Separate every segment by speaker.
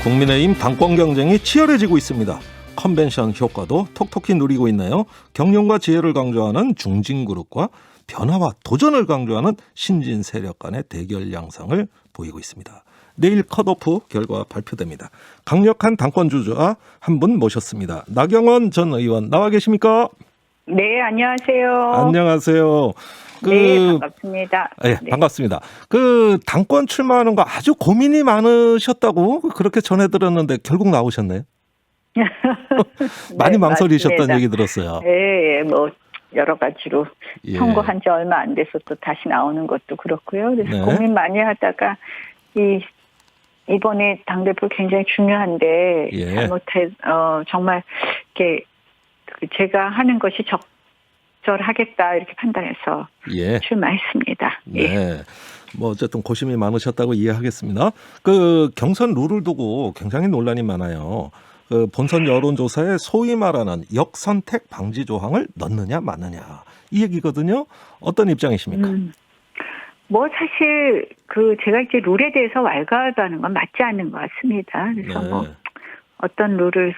Speaker 1: 국민의힘 당권 경쟁이 치열해지고 있습니다. 컨벤션 효과도 톡톡히 누리고 있나요? 경륜과 지혜를 강조하는 중진그룹과 변화와 도전을 강조하는 신진 세력 간의 대결 양상을 보이고 있습니다. 내일 컷오프 결과 발표됩니다. 강력한 당권 주자 한 분 모셨습니다. 나경원 전 의원 나와 계십니까?
Speaker 2: 네, 안녕하세요.
Speaker 1: 안녕하세요.
Speaker 2: 네, 반갑습니다.
Speaker 1: 네, 반갑습니다. 당권 출마하는 거 아주 고민이 많으셨다고 그렇게 전해 들었는데 결국 나오셨네요. 많이
Speaker 2: 네,
Speaker 1: 망설이셨다는
Speaker 2: 맞습니다.
Speaker 1: 얘기 들었어요.
Speaker 2: 네, 뭐 여러 가지로
Speaker 1: 예.
Speaker 2: 선거한 지 얼마 안 돼서 또 다시 나오는 것도 그렇고요. 그래서
Speaker 1: 네.
Speaker 2: 고민 많이 하다가 이번에 당대표 굉장히 중요한데
Speaker 1: 예.
Speaker 2: 정말 이렇게 제가 하는 것이 적절하겠다 이렇게 판단해서
Speaker 1: 예.
Speaker 2: 출마했습니다.
Speaker 1: 네.
Speaker 2: 예.
Speaker 1: 뭐 어쨌든 고심이 많으셨다고 이해하겠습니다. 경선 룰을 두고 굉장히 논란이 많아요. 본선 여론조사에 소위 말하는 역선택 방지 조항을 넣느냐 마느냐 이 얘기거든요. 어떤 입장이십니까?
Speaker 2: 뭐 사실 제가 이제 룰에 대해서 왈가왈부하는 건 맞지 않는 것 같습니다. 그래서
Speaker 1: 네.
Speaker 2: 뭐 어떤 룰을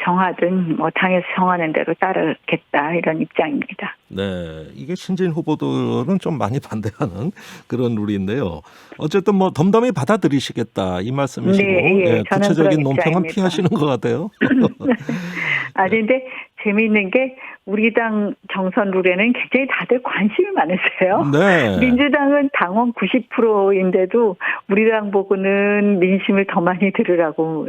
Speaker 2: 정하든 뭐 당에서 정하는 대로 따르겠다 이런 입장입니다.
Speaker 1: 네, 이게 신진 후보들은 좀 많이 반대하는 그런 룰인데요. 어쨌든 뭐 덤덤히 받아들이시겠다 이 말씀이시고
Speaker 2: 네, 예, 저는
Speaker 1: 구체적인
Speaker 2: 그런
Speaker 1: 논평은
Speaker 2: 입장입니다.
Speaker 1: 피하시는 것 같아요.
Speaker 2: 근데 재미있는 게 우리 당 경선 룰에는 굉장히 다들 관심이 많으세요.
Speaker 1: 네.
Speaker 2: 민주당은 당원 90%인데도 우리 당 보고는 민심을 더 많이 들으라고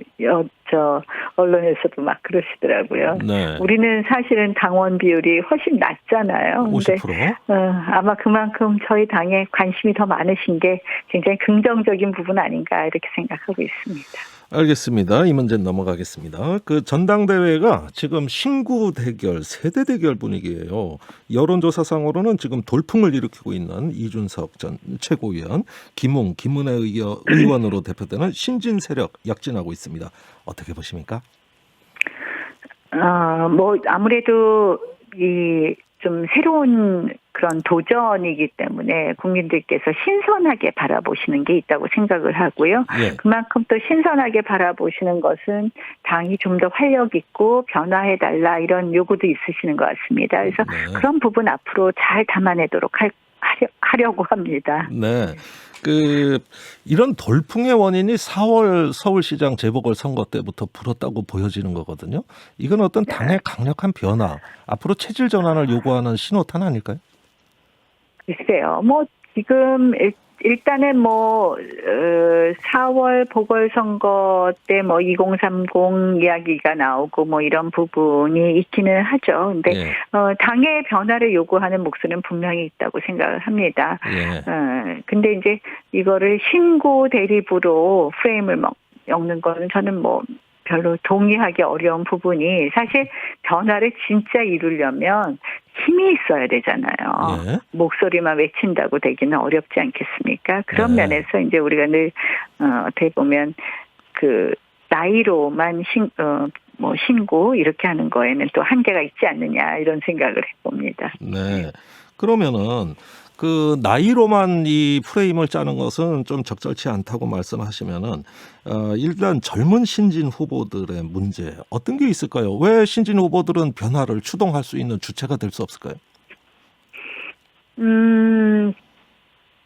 Speaker 2: 언론에서도 막 그러시더라고요.
Speaker 1: 네.
Speaker 2: 우리는 사실은 당원 비율이 훨씬 낮잖아요.
Speaker 1: 50%?
Speaker 2: 아마 그만큼 저희 당에 관심이 더 많으신 게 굉장히 긍정적인 부분 아닌가 이렇게 생각하고 있습니다.
Speaker 1: 알겠습니다. 이 문제는 넘어가겠습니다. 전당대회가 지금 신구 대결, 세대 대결 분위기예요. 여론조사상으로는 지금 돌풍을 일으키고 있는 이준석 전 최고위원, 김은혜 의원으로 대표되는 신진 세력 약진하고 있습니다. 어떻게 보십니까?
Speaker 2: 뭐 아무래도 좀 새로운 그런 도전이기 때문에 국민들께서 신선하게 바라보시는 게 있다고 생각을 하고요.
Speaker 1: 예.
Speaker 2: 그만큼 또 신선하게 바라보시는 것은 당이 좀 더 활력 있고 변화해달라 이런 요구도 있으시는 것 같습니다. 그래서
Speaker 1: 네.
Speaker 2: 그런 부분 앞으로 잘 담아내도록 하려고 합니다.
Speaker 1: 네. 이런 돌풍의 원인이 4월 서울시장 재보궐선거 때부터 불었다고 보여지는 거거든요. 이건 어떤 당의 강력한 변화, 앞으로 체질 전환을 요구하는 신호탄 아닐까요?
Speaker 2: 글쎄요. 뭐 지금 일단은 4월 보궐선거 때 2030 이야기가 나오고 이런 부분이 있기는 하죠. 근데
Speaker 1: 예.
Speaker 2: 당의 변화를 요구하는 목소리는 분명히 있다고 생각을 합니다.
Speaker 1: 예.
Speaker 2: 근데 이제 이거를 신구 대립으로 프레임을 엮는 거는 저는 별로 동의하기 어려운 부분이 사실 변화를 진짜 이루려면 힘이 있어야 되잖아요.
Speaker 1: 예.
Speaker 2: 목소리만 외친다고 되기는 어렵지 않겠습니까? 그런
Speaker 1: 네.
Speaker 2: 면에서 이제 우리가 늘 어떻게 보면 나이로만 신고 이렇게 하는 거에는 또 한계가 있지 않느냐 이런 생각을 해봅니다.
Speaker 1: 네. 그러면은 나이로만 이 프레임을 짜는 것은 좀 적절치 않다고 말씀하시면은 일단 젊은 신진 후보들의 문제 어떤 게 있을까요? 왜 신진 후보들은 변화를 추동할 수 있는 주체가 될 수 없을까요?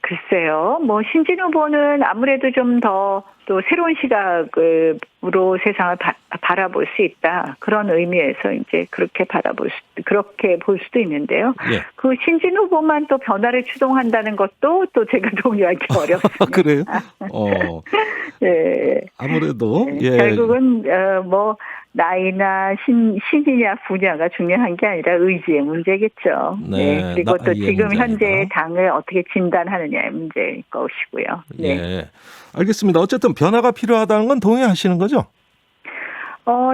Speaker 2: 글쎄요. 신진 후보는 아무래도 좀 더 또 새로운 시각으로 세상을 바라볼 수 있다. 그런 의미에서 이제 그렇게 볼 수도 있는데요.
Speaker 1: 예.
Speaker 2: 신진 후보만 또 변화를 추동한다는 것도 또 제가 동의하기 어렵습니다.
Speaker 1: 그래요?
Speaker 2: 네.
Speaker 1: 아무래도 예.
Speaker 2: 결국은 나이나 신이냐 부냐가 중요한 게 아니라 의지의 문제겠죠.
Speaker 1: 네.
Speaker 2: 그리고 또 지금
Speaker 1: 문제
Speaker 2: 현재
Speaker 1: 아니다.
Speaker 2: 당을 어떻게 진단하느냐의 문제일 것이고요. 네.
Speaker 1: 예. 알겠습니다. 어쨌든 변화가 필요하다는 건 동의하시는 거죠?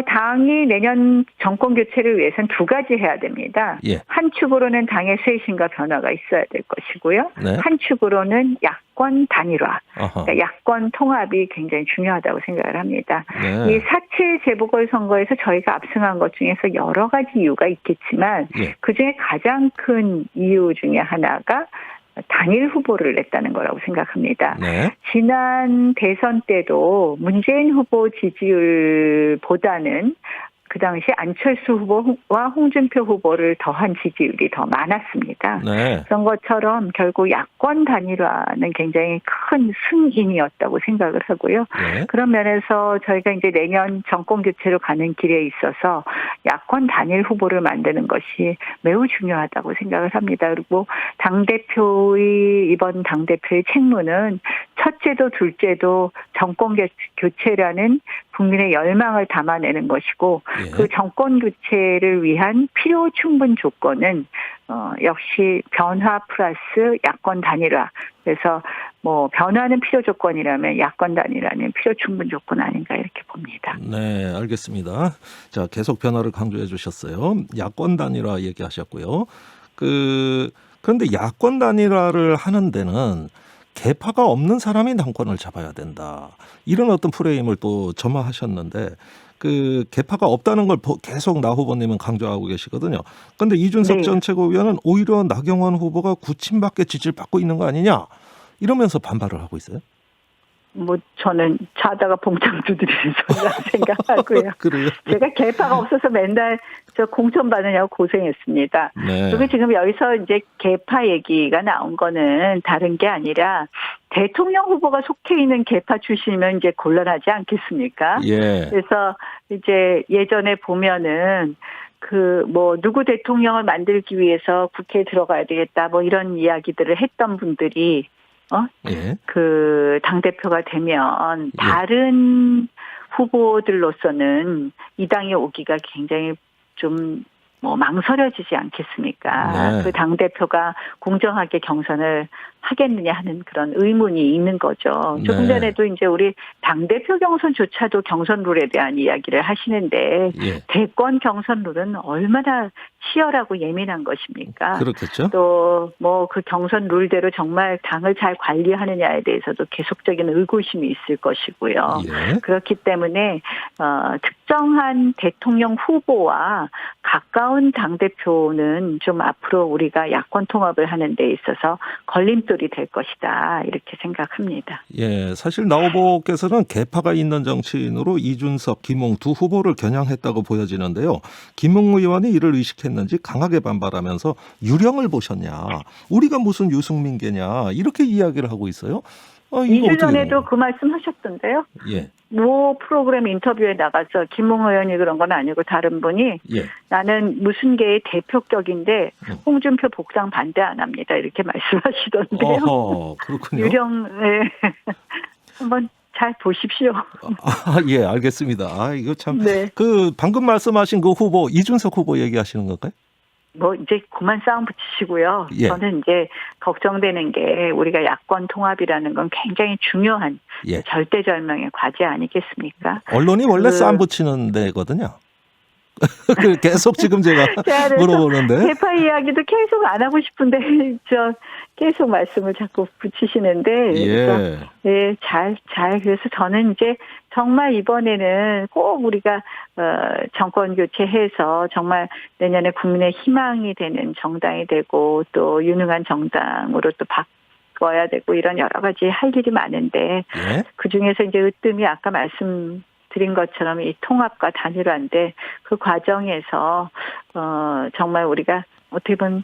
Speaker 2: 당이 내년 정권 교체를 위해서는 두 가지 해야 됩니다.
Speaker 1: 예.
Speaker 2: 한 축으로는 당의 쇄신과 변화가 있어야 될 것이고요.
Speaker 1: 네.
Speaker 2: 한 축으로는 야권 단일화,
Speaker 1: 아하.
Speaker 2: 그러니까 야권 통합이 굉장히 중요하다고 생각을 합니다.
Speaker 1: 네.
Speaker 2: 이 4.7 재보궐선거에서 저희가 압승한 것 중에서 여러 가지 이유가 있겠지만
Speaker 1: 예.
Speaker 2: 그중에 가장 큰 이유 중에 하나가 단일 후보를 냈다는 거라고 생각합니다.
Speaker 1: 네.
Speaker 2: 지난 대선 때도 문재인 후보 지지율보다는 그 당시 안철수 후보와 홍준표 후보를 더한 지지율이 더 많았습니다.
Speaker 1: 네.
Speaker 2: 그런 것처럼 결국 야권 단일화는 굉장히 큰 승인이었다고 생각을 하고요.
Speaker 1: 예.
Speaker 2: 그런 면에서 저희가 이제 내년 정권 교체로 가는 길에 있어서 야권 단일 후보를 만드는 것이 매우 중요하다고 생각을 합니다. 그리고 이번 당대표의 책무는 첫째도 둘째도 정권 교체라는 국민의 열망을 담아내는 것이고
Speaker 1: 예.
Speaker 2: 그 정권 교체를 위한 필요 충분 조건은 역시 변화 플러스 야권 단일화. 그래서 뭐 변화는 필요 조건이라면 야권 단일화는 필요 충분 조건 아닌가 이렇게 봅니다.
Speaker 1: 네, 알겠습니다. 자, 계속 변화를 강조해 주셨어요. 야권 단일화 얘기하셨고요. 그런데 야권 단일화를 하는 데는 계파가 없는 사람이 당권을 잡아야 된다. 이런 어떤 프레임을 또 점화하셨는데 그 계파가 없다는 걸 계속 나 후보님은 강조하고 계시거든요. 그런데 이준석
Speaker 2: 네.
Speaker 1: 전 최고위원은 오히려 나경원 후보가 구친밖에 지지를 받고 있는 거 아니냐 이러면서 반발을 하고 있어요.
Speaker 2: 뭐 저는 자다가 봉창 두드리는 소리라 생각하고요.
Speaker 1: 그래요?
Speaker 2: 제가 계파가 없어서 맨날 저 공천 받느냐고 고생했습니다.
Speaker 1: 네.
Speaker 2: 그리고 지금 여기서 이제 계파 얘기가 나온 거는 다른 게 아니라 대통령 후보가 속해 있는 계파 출신이면 이제 곤란하지 않겠습니까?
Speaker 1: 예.
Speaker 2: 그래서 이제 예전에 보면은 누구 대통령을 만들기 위해서 국회에 들어가야 되겠다 뭐 이런 이야기들을 했던 분들이
Speaker 1: 예.
Speaker 2: 그 당대표가 되면 다른 후보들로서는 이 당에 오기가 굉장히 좀 망설여지지 않겠습니까?
Speaker 1: 네.
Speaker 2: 그 당대표가 공정하게 경선을 하겠느냐 하는 그런 의문이 있는 거죠. 조금
Speaker 1: 네.
Speaker 2: 전에도 이제 우리 당대표 경선조차도 경선 룰에 대한 이야기를 하시는데
Speaker 1: 예.
Speaker 2: 대권 경선 룰은 얼마나 치열하고 예민한 것입니까?
Speaker 1: 그렇겠죠.
Speaker 2: 또 그 경선 룰대로 정말 당을 잘 관리하느냐에 대해서도 계속적인 의구심이 있을 것이고요.
Speaker 1: 예.
Speaker 2: 그렇기 때문에 특정한 대통령 후보와 가까운 당대표는 좀 앞으로 우리가 야권 통합을 하는 데 있어서 걸림돌이 될 것이다 이렇게 생각합니다.
Speaker 1: 예, 사실 나 후보께서는 계파가 있는 정치인으로 이준석, 김웅 두 후보를 겨냥했다고 보여지는데요. 김웅 의원이 이를 의식했는지 강하게 반발하면서 유령을 보셨냐, 우리가 무슨 유승민계냐 이렇게 이야기를 하고 있어요. 이거
Speaker 2: 2주
Speaker 1: 어떻게
Speaker 2: 전에도
Speaker 1: 되는
Speaker 2: 그 말씀하셨던데요.
Speaker 1: 예,
Speaker 2: 모 프로그램 인터뷰에 나가서 김웅 의원이 그런 건 아니고 다른 분이
Speaker 1: 예.
Speaker 2: 나는 무슨 계의 대표격인데 홍준표 복당 반대 안 합니다. 이렇게 말씀하시던데요.
Speaker 1: 어허, 그렇군요.
Speaker 2: 유령에 한번 잘 보십시오.
Speaker 1: 예, 알겠습니다. 이거 참
Speaker 2: 네.
Speaker 1: 방금 말씀하신 그 후보 이준석 후보 얘기하시는 건가요?
Speaker 2: 이제 그만 싸움 붙이시고요.
Speaker 1: 예.
Speaker 2: 저는 이제 걱정되는 게 우리가 야권 통합이라는 건 굉장히 중요한
Speaker 1: 예.
Speaker 2: 절대절명의 과제 아니겠습니까?
Speaker 1: 언론이 원래 싸움 붙이는 데거든요. 계속 지금 제가 물어보는데.
Speaker 2: 대파 이야기도 계속 안 하고 싶은데 계속 말씀을 자꾸 붙이시는데
Speaker 1: 예.
Speaker 2: 잘 그래서 저는 이제 정말 이번에는 꼭 우리가 정권 교체해서 정말 내년에 국민의 희망이 되는 정당이 되고 또 유능한 정당으로 또 바꿔야 되고 이런 여러 가지 할 일이 많은데
Speaker 1: 예.
Speaker 2: 그중에서 이제 으뜸이 아까 말씀드린 것처럼 이 통합과 단일화인데 그 과정에서 정말 우리가 어떻게 보면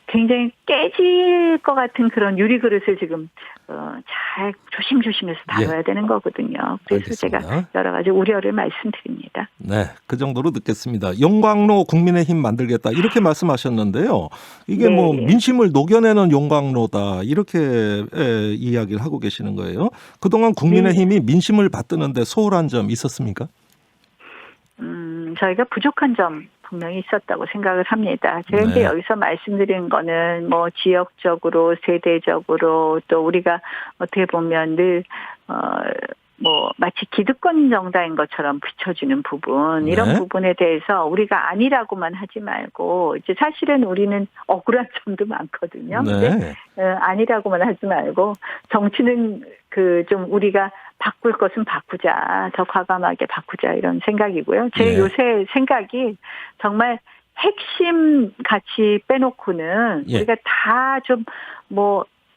Speaker 2: 굉장히 깨질 것 같은 그런 유리그릇을 지금 잘 조심조심해서 다뤄야 되는 거거든요. 그래서
Speaker 1: 알겠습니다.
Speaker 2: 제가 여러 가지 우려를 말씀드립니다.
Speaker 1: 네, 그 정도로 듣겠습니다. 용광로 국민의힘 만들겠다 이렇게 말씀하셨는데요. 이게
Speaker 2: 네.
Speaker 1: 민심을 녹여내는 용광로다 이렇게 이야기를 하고 계시는 거예요. 그동안 국민의힘이 민심을 받드는데 소홀한 점 있었습니까?
Speaker 2: 저희가 부족한 점 분명히 있었다고 생각을 합니다. 제가 이제 여기서 말씀드린 거는 지역적으로 세대적으로 또 우리가 어떻게 보면 늘 마치 기득권 정당인 것처럼 비춰지는 부분 이런 부분에 대해서 우리가 아니라고만 하지 말고 이제 사실은 우리는 억울한 점도 많거든요. 근데 아니라고만 하지 말고 정치는 좀 우리가 바꿀 것은 바꾸자, 더 과감하게 바꾸자 이런 생각이고요. 제 요새 생각이 정말 핵심 가치 빼놓고는 우리가 다 좀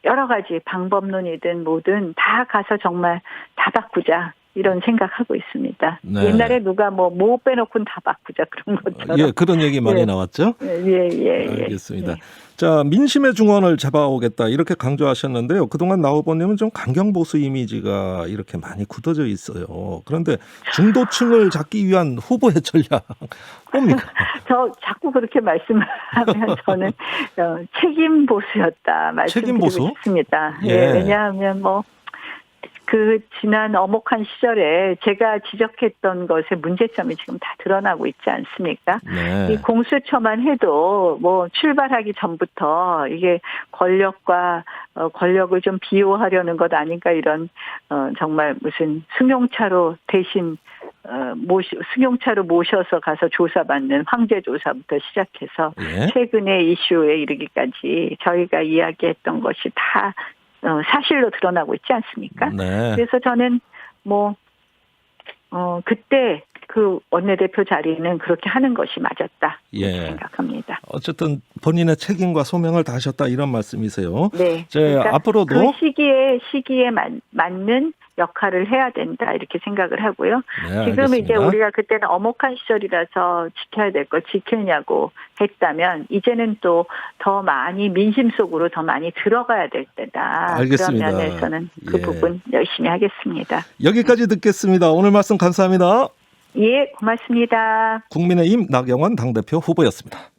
Speaker 2: 여러 가지 방법론이든 뭐든 다 가서 정말 다 바꾸자. 이런 생각하고 있습니다.
Speaker 1: 네.
Speaker 2: 옛날에 누가 뭐 빼놓고는 다 바꾸자 그런 것처럼.
Speaker 1: 예, 그런 얘기 많이
Speaker 2: 예.
Speaker 1: 나왔죠.
Speaker 2: 예.
Speaker 1: 알겠습니다.
Speaker 2: 예.
Speaker 1: 자, 민심의 중원을 잡아오겠다 이렇게 강조하셨는데요. 그동안 나 후보님은 좀 강경 보수 이미지가 이렇게 많이 굳어져 있어요. 그런데 중도층을 잡기 위한 후보의 전략 뭡니까?
Speaker 2: 저 자꾸 그렇게 말씀을 하면 저는 책임 보수였다
Speaker 1: 책임
Speaker 2: 말씀드리고
Speaker 1: 보수?
Speaker 2: 싶습니다.
Speaker 1: 예.
Speaker 2: 예, 왜냐하면 그 지난 엄혹한 시절에 제가 지적했던 것의 문제점이 지금 다 드러나고 있지 않습니까?
Speaker 1: 네.
Speaker 2: 이 공수처만 해도 출발하기 전부터 이게 권력과 권력을 좀 비호하려는 것 아닌가 이런 정말 무슨 승용차로 대신 승용차로 모셔서 가서 조사받는 황제 조사부터 시작해서
Speaker 1: 예.
Speaker 2: 최근의 이슈에 이르기까지 저희가 이야기했던 것이 다 사실로 드러나고 있지 않습니까?
Speaker 1: 네.
Speaker 2: 그래서 저는 그때 그 원내대표 자리는 그렇게 하는 것이 맞았다 이렇게
Speaker 1: 예.
Speaker 2: 생각합니다.
Speaker 1: 어쨌든 본인의 책임과 소명을 다하셨다 이런 말씀이세요.
Speaker 2: 네.
Speaker 1: 그러니까 앞으로도
Speaker 2: 그 시기에 맞는 역할을 해야 된다 이렇게 생각을 하고요.
Speaker 1: 네,
Speaker 2: 지금
Speaker 1: 알겠습니다.
Speaker 2: 이제 우리가 그때는 엄혹한 시절이라서 지켜야 될 걸 지켰냐고 했다면 이제는 또 더 많이 민심 속으로 더 많이 들어가야 될 때다.
Speaker 1: 알겠습니다.
Speaker 2: 그런 면에서는 그
Speaker 1: 예.
Speaker 2: 부분 열심히 하겠습니다.
Speaker 1: 여기까지 듣겠습니다. 오늘 말씀 감사합니다.
Speaker 2: 예, 고맙습니다.
Speaker 1: 국민의힘 나경원 당대표 후보였습니다.